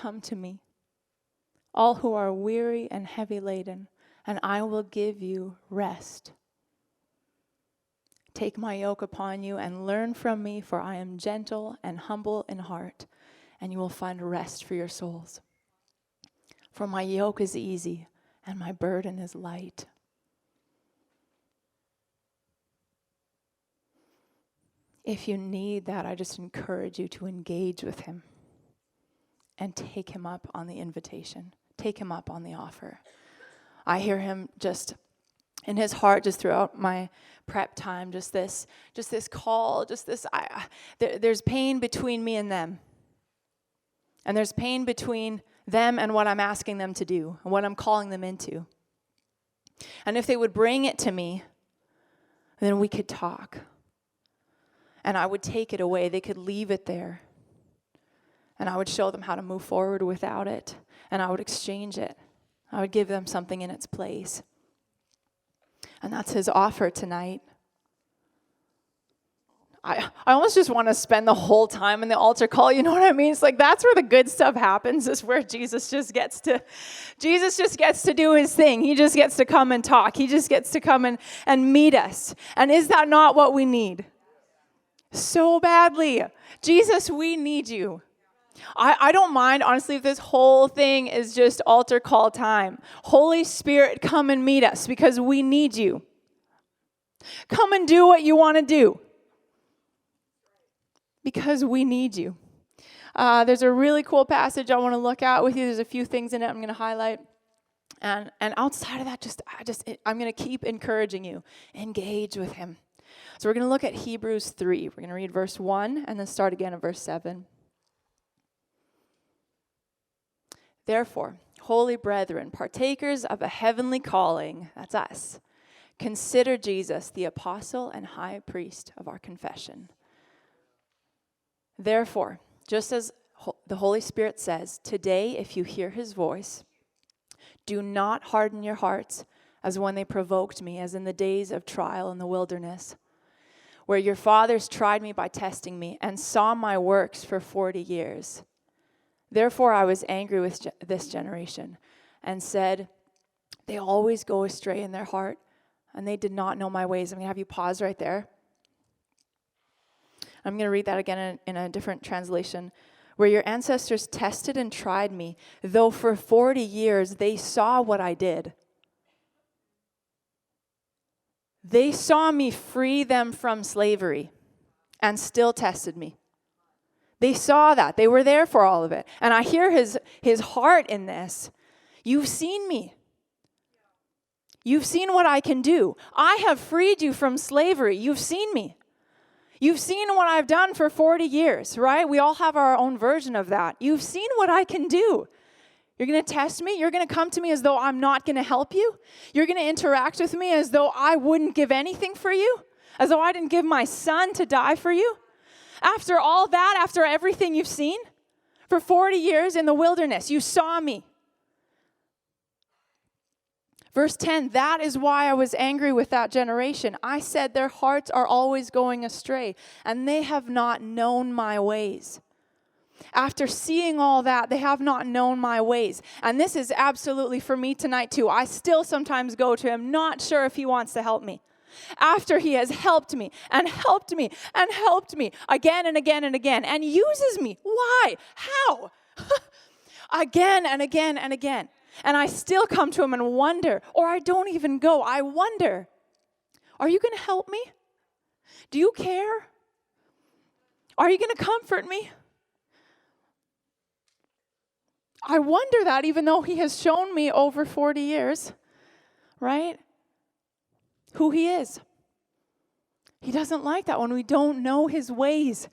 come to me, all who are weary and heavy laden, and I will give you rest. Take my yoke upon you and learn from me, for I am gentle and humble in heart, and you will find rest for your souls. For my yoke is easy and my burden is light. If you need that, I just encourage you to engage with him and take him up on the invitation. Take him up on the offer. I hear him just in his heart, just throughout my prep time, just this call, there's pain between me and them. And there's pain between them and what I'm asking them to do, and what I'm calling them into. And if they would bring it to me, then we could talk. And I would take it away. They could leave it there. And I would show them how to move forward without it. And I would exchange it. I would give them something in its place. And that's his offer tonight. I almost just want to spend the whole time in the altar call. You know what I mean? It's like that's where the good stuff happens, is where Jesus just gets to do his thing. He just gets to come and talk. He just gets to come and meet us. And is that not what we need? So badly. Jesus, we need you. I don't mind, honestly, if this whole thing is just altar call time. Holy Spirit, come and meet us because we need you. Come and do what you want to do because we need you. There's a really cool passage I want to look at with you. There's a few things in it I'm going to highlight. And outside of that, I'm going to keep encouraging you. Engage with him. So we're going to look at Hebrews 3. We're going to read verse 1 and then start again at verse 7. Therefore, holy brethren, partakers of a heavenly calling, that's us, consider Jesus the apostle and high priest of our confession. Therefore, just as the Holy Spirit says, today if you hear his voice, do not harden your hearts as when they provoked me, as in the days of trial in the wilderness, where your fathers tried me by testing me and saw my works for 40 years. Therefore I was angry with this generation and said, they always go astray in their heart, and they did not know my ways. I'm going to have you pause right there. I'm going to read that again in a different translation. Where your ancestors tested and tried me, though for 40 years they saw what I did. They saw me free them from slavery and still tested me. They saw that. They were there for all of it. And I hear his heart in this. You've seen me. You've seen what I can do. I have freed you from slavery. You've seen me. You've seen what I've done for 40 years, right? We all have our own version of that. You've seen what I can do. You're going to test me. You're going to come to me as though I'm not going to help you. You're going to interact with me as though I wouldn't give anything for you, as though I didn't give my son to die for you. After all that, after everything you've seen, for 40 years in the wilderness, you saw me. Verse 10, that is why I was angry with that generation. I said their hearts are always going astray, and they have not known my ways. After seeing all that, they have not known my ways. And this is absolutely for me tonight too. I still sometimes go to him, not sure if he wants to help me. After he has helped me and helped me and helped me again and again and again and uses me. Why? How? Again and again and again. And I still come to him and wonder, or I don't even go. I wonder, are you going to help me? Do you care? Are you going to comfort me? I wonder that, even though he has shown me over 40 years, right, who he is. He doesn't like that when we don't know his ways.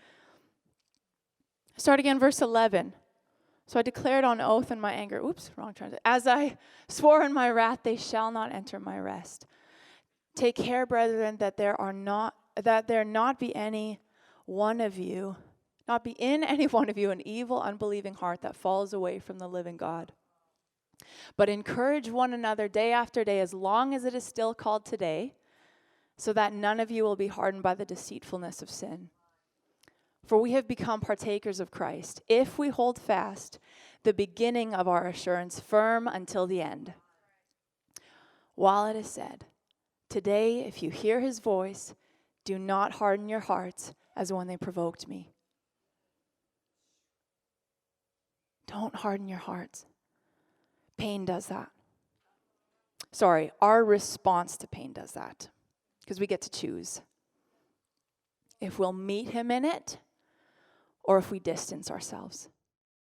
Start again, verse 11. So I declared on oath in my anger, wrong translation. As I swore in my wrath, they shall not enter my rest. Take care, brethren, that there not be any one of you, not be in any one of you an evil, unbelieving heart that falls away from the living God. But encourage one another day after day, as long as it is still called today, so that none of you will be hardened by the deceitfulness of sin. For we have become partakers of Christ, if we hold fast the beginning of our assurance, firm until the end. While it is said, today, if you hear his voice, do not harden your hearts as when they provoked me. Don't harden your hearts. Pain does that. Sorry, our response to pain does that, because we get to choose if we'll meet him in it or if we distance ourselves.